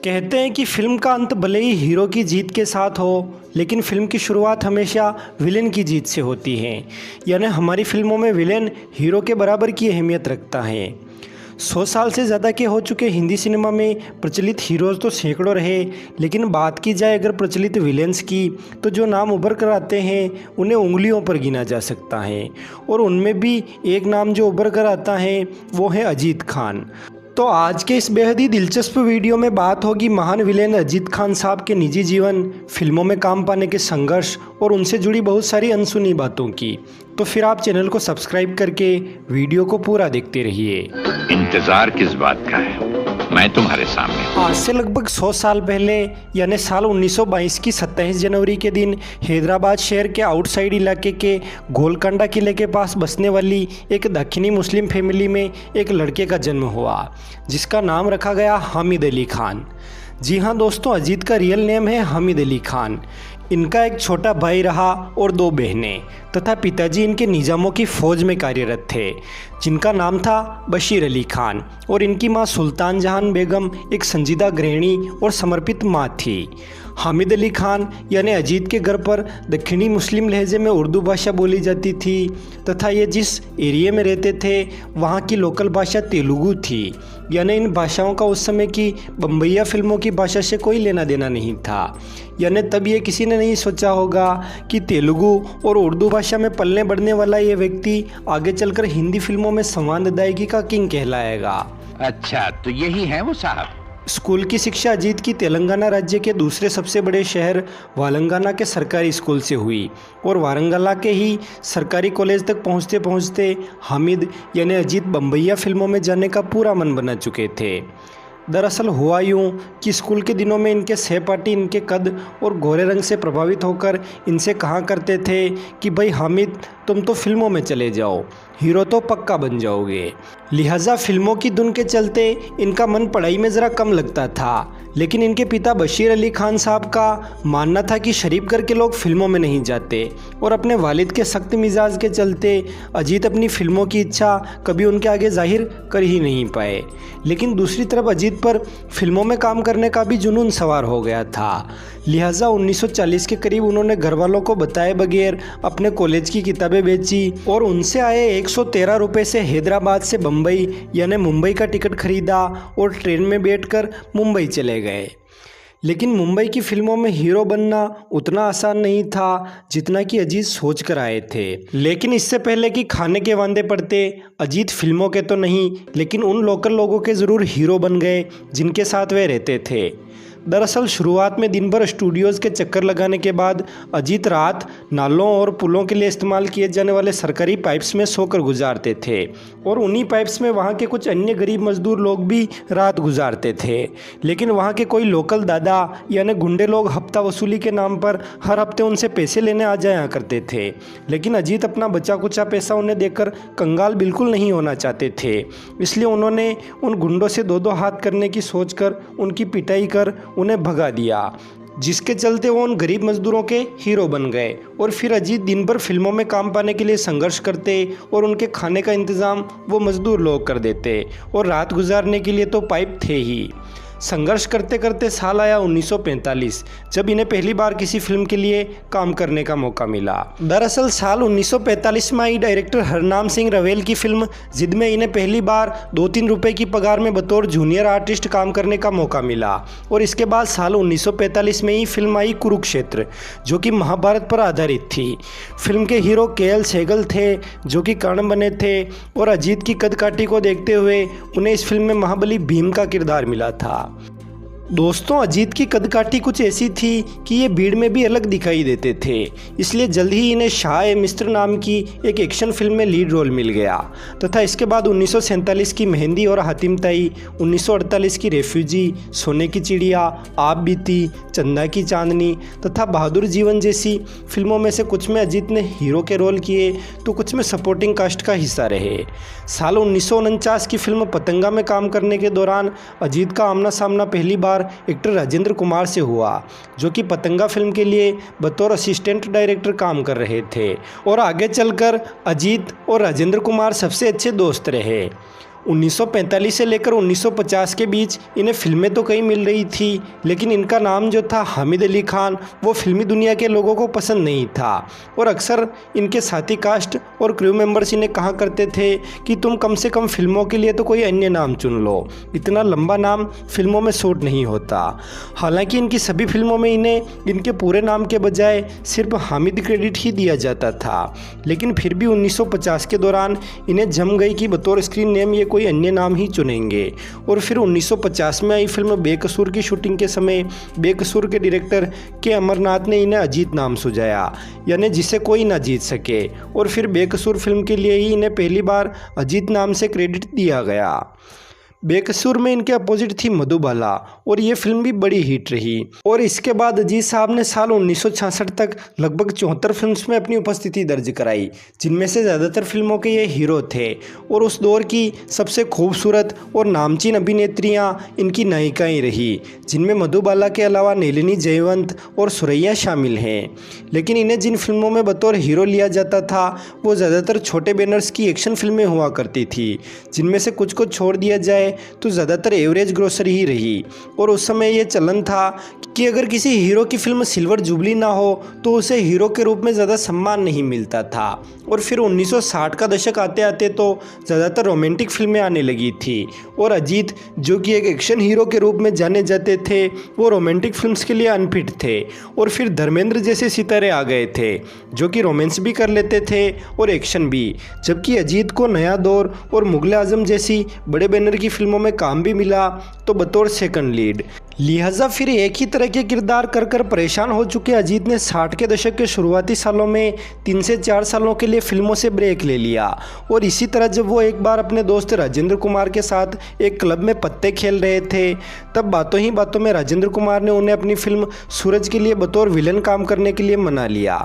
कहते हैं कि फिल्म का अंत भले ही हीरो की जीत के साथ हो, लेकिन फिल्म की शुरुआत हमेशा विलेन की जीत से होती है। यानी हमारी फिल्मों में विलेन हीरो के बराबर की अहमियत रखता है। 100 साल से ज़्यादा के हो चुके हिंदी सिनेमा में प्रचलित हीरोज़ तो सैकड़ों रहे, लेकिन बात की जाए अगर प्रचलित विलेंस की, तो जो नाम उभर कर आते हैं उन्हें उंगलियों पर गिना जा सकता है। और उनमें भी एक नाम जो उभर कर आता है वो है अजीत खान। तो आज के इस बेहद ही दिलचस्प वीडियो में बात होगी महान विलेन अजीत खान साहब के निजी जीवन, फिल्मों में काम पाने के संघर्ष और उनसे जुड़ी बहुत सारी अनसुनी बातों की। तो फिर आप चैनल को सब्सक्राइब करके वीडियो को पूरा देखते रहिए। इंतजार किस बात का है, मैं तुम्हारे सामने। आज से लगभग 100 साल पहले यानी साल 1922 की 27 जनवरी के दिन हैदराबाद शहर के आउटसाइड इलाके के गोलकोंडा किले के पास बसने वाली एक दक्षिणी मुस्लिम फैमिली में एक लड़के का जन्म हुआ, जिसका नाम रखा गया हामिद अली खान। जी हाँ दोस्तों, अजीत का रियल नेम है हामिद अली खान। इनका एक छोटा भाई रहा और 2 बहनें तथा पिताजी इनके निज़ामों की फ़ौज में कार्यरत थे, जिनका नाम था बशीर अली खान। और इनकी मां सुल्तान जहान बेगम एक संजीदा गृहिणी और समर्पित मां थी। हामिद अली खान यानी अजीत के घर पर दक्षिणी मुस्लिम लहजे में उर्दू भाषा बोली जाती थी तथा ये जिस एरिया में रहते थे वहाँ की लोकल भाषा तेलुगु थी। यानी इन भाषाओं का उस समय की बम्बैया फिल्मों की भाषा से कोई लेना देना नहीं था। यानी तब ये किसी ने नहीं सोचा होगा कि तेलुगु और उर्दू भाषा में पलने बढ़ने वाला ये व्यक्ति आगे चलकर हिंदी फिल्मों में संवाददायकी का किंग कहलाएगा। अच्छा, तो यही है वो साहब। स्कूल की शिक्षा अजीत की तेलंगाना राज्य के दूसरे सबसे बड़े शहर वारंगला के सरकारी स्कूल से हुई और वारंगला के ही सरकारी कॉलेज तक पहुंचते पहुंचते हामिद यानी अजीत बम्बैया फिल्मों में जाने का पूरा मन बना चुके थे। दरअसल हुआ यूँ कि स्कूल के दिनों में इनके सहपाठी इनके कद और गोरे रंग से प्रभावित होकर इनसे कहा करते थे कि भाई हामिद, तुम तो फिल्मों में चले जाओ, हीरो तो पक्का बन जाओगे। लिहाजा फिल्मों की धुन के चलते इनका मन पढ़ाई में ज़रा कम लगता था। लेकिन इनके पिता बशीर अली खान साहब का मानना था कि शरीफ घर के लोग फिल्मों में नहीं जाते, और अपने वालिद के सख्त मिजाज के चलते अजीत अपनी फिल्मों की इच्छा कभी उनके आगे जाहिर कर ही नहीं पाए। लेकिन दूसरी तरफ अजीत पर फिल्मों में काम करने का भी जुनून सवार हो गया था। लिहाजा 1940 के करीब उन्होंने घर वालों को बताए बगैर अपने कॉलेज की किताबें बेची और उनसे आए 113 रुपये से हैदराबाद से बम्बई यानी मुंबई का टिकट खरीदा और ट्रेन में बैठकर मुंबई चले गए। लेकिन मुंबई की फिल्मों में हीरो बनना उतना आसान नहीं था जितना कि अजीत सोच कर आए थे। लेकिन इससे पहले कि खाने के वांदे पड़ते, अजीत फिल्मों के तो नहीं लेकिन उन लोकल लोगों के ज़रूर हीरो बन गए जिनके साथ वे रहते थे। दरअसल शुरुआत में दिन भर स्टूडियोज़ के चक्कर लगाने के बाद अजीत रात नालों और पुलों के लिए इस्तेमाल किए जाने वाले सरकारी पाइप्स में सोकर गुजारते थे, और उन्हीं पाइप्स में वहाँ के कुछ अन्य गरीब मजदूर लोग भी रात गुजारते थे। लेकिन वहाँ के कोई लोकल दादा यानी गुंडे लोग हफ्ता वसूली के नाम पर हर हफ्ते उनसे पैसे लेने आ जाया करते थे। लेकिन अजीत अपना बचा कुचा पैसा उन्हें देकर कंगाल बिल्कुल नहीं होना चाहते थे, इसलिए उन्होंने उन गुंडों से 2-2 हाथ करने की सोचकर उनकी पिटाई कर उन्हें भगा दिया, जिसके चलते वो उन गरीब मजदूरों के हीरो बन गए। और फिर अजीत दिन भर फिल्मों में काम पाने के लिए संघर्ष करते और उनके खाने का इंतज़ाम वो मजदूर लोग कर देते, और रात गुजारने के लिए तो पाइप थे ही। संघर्ष करते करते साल आया 1945, जब इन्हें पहली बार किसी फिल्म के लिए काम करने का मौका मिला। दरअसल साल 1945 में आई डायरेक्टर हरनाम सिंह रवेल की फिल्म जिद में इन्हें पहली बार 2-3 रुपए की पगार में बतौर जूनियर आर्टिस्ट काम करने का मौका मिला। और इसके बाद साल 1945 में ही फिल्म आई कुरुक्षेत्र, जो कि महाभारत पर आधारित थी। फिल्म के हीरो के.एल. सहगल थे, जो कि कर्ण बने थे, और अजीत की कदकाठी को देखते हुए उन्हें इस फिल्म में महाबली भीम का किरदार मिला था। दोस्तों, अजीत की कदकाठी कुछ ऐसी थी कि ये भीड़ में भी अलग दिखाई देते थे, इसलिए जल्द ही इन्हें शाह मिस्र नाम की एक एक्शन फिल्म में लीड रोल मिल गया। तथा इसके बाद 1947 की मेहंदी और हातिम ताई, 1948 की रेफ्यूजी, सोने की चिड़िया, आप बीती, चंदा की चांदनी तथा बहादुर जीवन जैसी फिल्मों में से कुछ में अजीत ने हीरो के रोल किए तो कुछ में सपोर्टिंग कास्ट का हिस्सा रहे। साल 1949 की फिल्म पतंगा में काम करने के दौरान अजीत का आमना सामना पहली बार एक्टर राजेंद्र कुमार से हुआ, जो कि पतंगा फिल्म के लिए बतौर असिस्टेंट डायरेक्टर काम कर रहे थे, और आगे चलकर अजीत और राजेंद्र कुमार सबसे अच्छे दोस्त रहे। 1945 से लेकर 1950 के बीच इन्हें फिल्में तो कई मिल रही थी, लेकिन इनका नाम जो था हामिद अली खान वो फिल्मी दुनिया के लोगों को पसंद नहीं था। और अक्सर इनके साथी कास्ट और क्रू मेंबर्स इन्हें कहा करते थे कि तुम कम से कम फिल्मों के लिए तो कोई अन्य नाम चुन लो, इतना लंबा नाम फिल्मों में सूट नहीं होता। हालांकि इनकी सभी फिल्मों में इन्हें इनके पूरे नाम के बजाय सिर्फ हामिद क्रेडिट ही दिया जाता था, लेकिन फिर भी 1950 के दौरान इन्हें जम गई कि बतौर स्क्रीन नेम ये कोई अन्य नाम ही चुनेंगे। और फिर 1950 में आई फिल्म बेकसूर की शूटिंग के समय बेकसूर के डायरेक्टर के अमरनाथ ने इन्हें अजीत नाम सुझाया, यानी जिसे कोई ना जीत सके। और फिर बेकसूर फिल्म के लिए ही इन्हें पहली बार अजीत नाम से क्रेडिट दिया गया। बेकसूर में इनके अपोजिट थी मधुबाला और ये फिल्म भी बड़ी हिट रही। और इसके बाद अजीत साहब ने साल 1966 तक लगभग 74 फिल्म्स में अपनी उपस्थिति दर्ज कराई, जिनमें से ज़्यादातर फिल्मों के ये हीरो थे। और उस दौर की सबसे खूबसूरत और नामचीन अभिनेत्रियाँ इनकी नायिकाएँ रही, जिनमें मधुबाला के अलावा नलिनी जयवंत और सुरैया शामिल हैं। लेकिन इन्हें जिन फिल्मों में बतौर हीरो लिया जाता था वो ज़्यादातर छोटे बैनर्स की एक्शन फिल्में हुआ करती थी, जिनमें से कुछ को छोड़ दिया जाए तो ज़्यादातर एवरेज ग्रोसर ही रही। और उस समय ये चलन था कि अगर किसी हीरो की फिल्म सिल्वर जुबली ना हो तो उसे हीरो के रूप में ज़्यादा सम्मान नहीं मिलता था। और फिर 1960 का दशक आते आते तो ज़्यादातर रोमांटिक फिल्में आने लगी थी और अजीत जो कि एक एक्शन हीरो के रूप में जाने जाते थे वो रोमांटिक फिल्म्स के लिए अनफिट थे। और फिर धर्मेंद्र जैसे सितारे आ गए थे जो कि रोमांस भी कर लेते थे और एक्शन भी, जबकि अजीत को नया दौर और मुगल आजम जैसी बड़े बैनर की फिल्मों में काम भी मिला तो बतौर सेकंड लीड। लिहाजा फिर एक ही तरह के किरदार कर कर परेशान हो चुके अजीत ने 60 के दशक के शुरुआती सालों में 3 से 4 सालों के लिए फिल्मों से ब्रेक ले लिया। और इसी तरह जब वो एक बार अपने दोस्त राजेंद्र कुमार के साथ एक क्लब में पत्ते खेल रहे थे तब बातों ही बातों में राजेंद्र कुमार ने उन्हें अपनी फिल्म सूरज के लिए बतौर विलन काम करने के लिए मना लिया।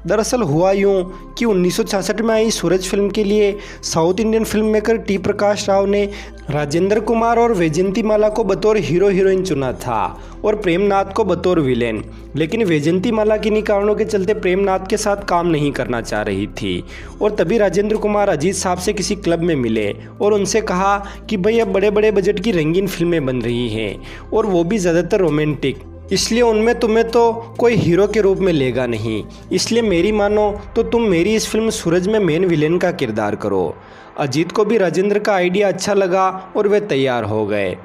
दरअसल हुआ यूँ कि 1966 में आई सूरज फिल्म के लिए South Indian film maker T Prakash Rao ने राजेंद्र कुमार और वैजयंती माला को बतौर हीरो हीरोइन चुना था और प्रेमनाथ को बतौर विलेन। लेकिन वैजयंती माला किन्हीं कारणों के चलते प्रेमनाथ के साथ काम नहीं करना चाह रही थी। और तभी राजेंद्र कुमार अजीत साहब से किसी क्लब में मिले और उनसे कहा कि भाई अब बड़े बड़े बजट की रंगीन फिल्में बन रही हैं और वो भी ज़्यादातर रोमांटिक, इसलिए उनमें तुम्हें तो कोई हीरो के रूप में लेगा नहीं, इसलिए मेरी मानो तो तुम मेरी इस फिल्म सूरज में मेन विलेन का किरदार करो। अजीत को भी राजेंद्र का आइडिया अच्छा लगा और वे तैयार हो गए।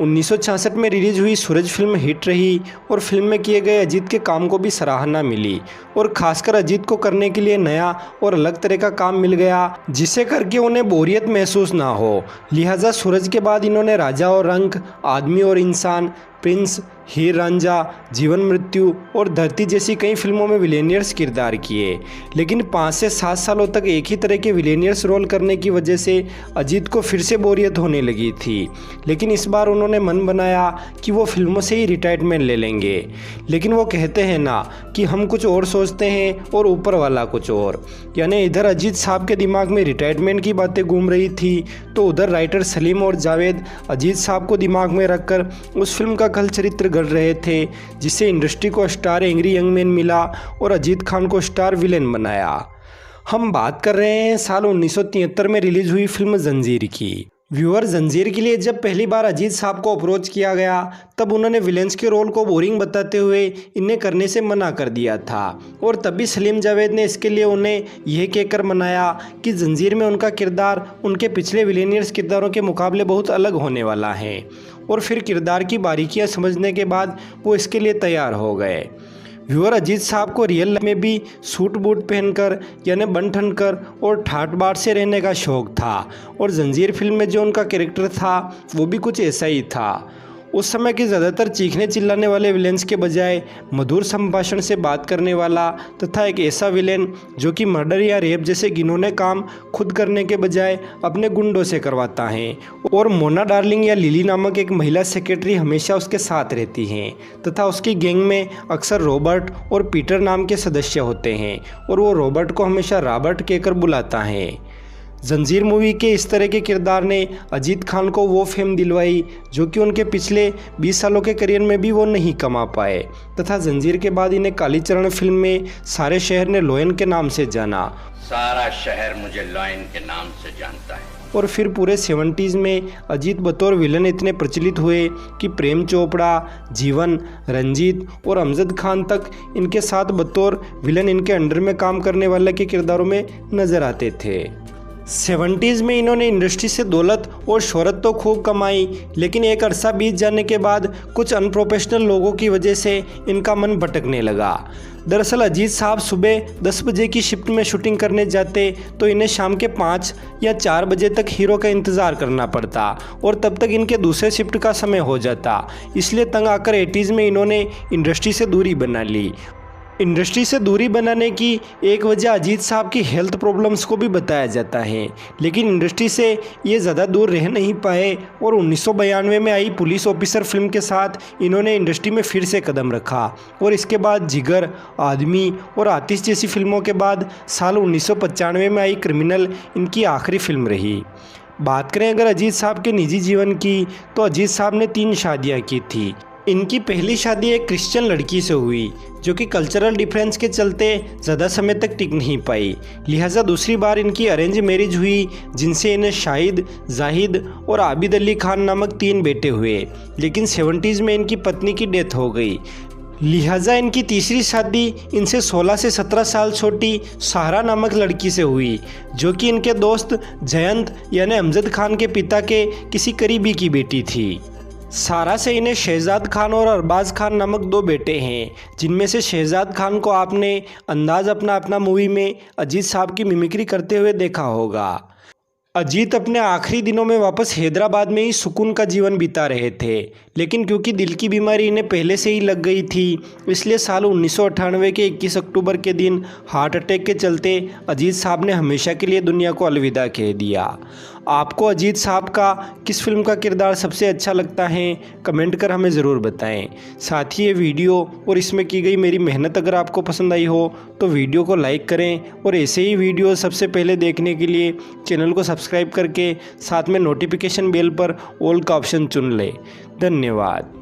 1966 में रिलीज हुई सूरज फिल्म हिट रही और फिल्म में किए गए अजीत के काम को भी सराहना मिली और खासकर अजीत को करने के लिए नया और अलग तरह का काम मिल गया जिसे करके उन्हें बोरियत महसूस ना हो। लिहाजा सूरज के बाद इन्होंने राजा और रंक, आदमी और इंसान, प्रिंस, हीर रांझा, जीवन मृत्यु और धरती जैसी कई फिल्मों में विलेनियर्स किरदार किए। लेकिन 5 से 7 सालों तक एक ही तरह के विलेनियर्स रोल करने की वजह से अजीत को फिर से बोरियत होने लगी थी। लेकिन इस बार उन्होंने मन बनाया कि वो फिल्मों से ही रिटायरमेंट ले लेंगे। लेकिन वो कहते हैं ना कि हम कुछ और सोचते हैं और ऊपर वाला कुछ और, यानी इधर अजीत साहब के दिमाग में रिटायरमेंट की बातें घूम रही थी तो उधर राइटर सलीम और जावेद अजीत साहब को दिमाग में रखकर उस फिल्म का खल चरित्र गढ़ रहे थे जिसे इंडस्ट्री को स्टार एंग्री यंग मैन मिला और अजीत खान को स्टार विलेन बनाया। हम बात कर रहे हैं साल 1973 में रिलीज हुई फिल्म जंजीर की। व्यूअर जंजीर के लिए जब पहली बार अजीत साहब को अप्रोच किया गया तब उन्होंने विलेंस के रोल को बोरिंग बताते हुए इन्हें करने से मना कर दिया था और तभी सलीम जावेद ने इसके लिए उन्हें यह कहकर मनाया कि जंजीर में उनका किरदार उनके पिछले विलेनियर्स किरदारों के मुकाबले बहुत अलग होने वाला है। और फिर किरदार की बारीकियां समझने के बाद वो इसके लिए तैयार हो गए। व्यूअर अजीत साहब को रियल लाइफ में भी सूट बूट पहनकर यानी बन ठन कर और ठाट बाट से रहने का शौक था और जंजीर फिल्म में जो उनका कैरेक्टर था वो भी कुछ ऐसा ही था। उस समय के ज़्यादातर चीखने चिल्लाने वाले विलेंस के बजाय मधुर संभाषण से बात करने वाला तथा एक ऐसा विलेन जो कि मर्डर या रेप जैसे घिनौने काम खुद करने के बजाय अपने गुंडों से करवाता है। और मोना डार्लिंग या लिली नामक एक महिला सेक्रेटरी हमेशा उसके साथ रहती हैं तथा उसकी गैंग में अक्सर रॉबर्ट और पीटर नाम के सदस्य होते हैं और वो रॉबर्ट को हमेशा रॉबर्ट कहकर बुलाता है। जंजीर मूवी के इस तरह के किरदार ने अजीत खान को वो फेम दिलवाई जो कि उनके पिछले 20 सालों के करियर में भी वो नहीं कमा पाए तथा जंजीर के बाद इन्हें कालीचरण फिल्म में सारे शहर ने लोयन के नाम से जाना। सारा शहर मुझे लॉयन के नाम से जानता है। और फिर पूरे 70s में अजीत बतौर विलन इतने प्रचलित हुए कि प्रेम चोपड़ा, जीवन, रंजीत और अमजद खान तक इनके साथ बतौर विलन इनके अंडर में काम करने वाले के किरदारों में नजर आते थे। 70s में इन्होंने इंडस्ट्री से दौलत और शोहरत तो खूब कमाई, लेकिन एक अरसा बीत जाने के बाद कुछ अनप्रोफेशनल लोगों की वजह से इनका मन भटकने लगा। दरअसल अजीत साहब सुबह 10 बजे की शिफ्ट में शूटिंग करने जाते तो इन्हें शाम के 5 या 4 बजे तक हीरो का इंतज़ार करना पड़ता और तब तक इनके दूसरे शिफ्ट का समय हो जाता। इसलिए तंग आकर 80s में इन्होंने इंडस्ट्री से दूरी बना ली। इंडस्ट्री से दूरी बनाने की एक वजह अजीत साहब की हेल्थ प्रॉब्लम्स को भी बताया जाता है, लेकिन इंडस्ट्री से ये ज़्यादा दूर रह नहीं पाए और 1992 में आई पुलिस ऑफिसर फिल्म के साथ इन्होंने इंडस्ट्री में फिर से कदम रखा और इसके बाद जिगर, आदमी और आतिश जैसी फिल्मों के बाद साल 1995 में आई क्रिमिनल इनकी आखिरी फिल्म रही। बात करें अगर अजीत साहब के निजी जीवन की, तो अजीत साहब ने 3 शादियाँ की थी। इनकी पहली शादी एक क्रिश्चियन लड़की से हुई जो कि कल्चरल डिफरेंस के चलते ज़्यादा समय तक टिक नहीं पाई, लिहाजा दूसरी बार इनकी अरेंज मैरिज हुई जिनसे इन्हें शाहिद, जाहिद और आबिद अली खान नामक 3 बेटे हुए, लेकिन 70s में इनकी पत्नी की डेथ हो गई। लिहाजा इनकी तीसरी शादी इनसे 16 से 17 साल छोटी सारा नामक लड़की से हुई जो कि इनके दोस्त जयंत यानी अमजद खान के पिता के किसी करीबी की बेटी थी। सारा से इन्हें शहजाद खान और अरबाज खान नामक 2 बेटे हैं, जिनमें से शहजाद खान को आपने अंदाज अपना अपना मूवी में अजीत साहब की मिमिक्री करते हुए देखा होगा। अजीत अपने आखिरी दिनों में वापस हैदराबाद में ही सुकून का जीवन बिता रहे थे, लेकिन क्योंकि दिल की बीमारी इन्हें पहले से ही लग गई थी, इसलिए साल 1998 के 21 अक्टूबर के दिन हार्ट अटैक के चलते अजीत साहब ने हमेशा के लिए दुनिया को अलविदा कह दिया। आपको अजीत साहब का किस फिल्म का किरदार सबसे अच्छा लगता है, कमेंट कर हमें ज़रूर बताएं। साथ ही ये वीडियो और इसमें की गई मेरी मेहनत अगर आपको पसंद आई हो तो वीडियो को लाइक करें और ऐसे ही वीडियो सबसे पहले देखने के लिए चैनल को सब्सक्राइब करके साथ में नोटिफिकेशन बेल पर ऑल का ऑप्शन चुन लें। धन्यवाद।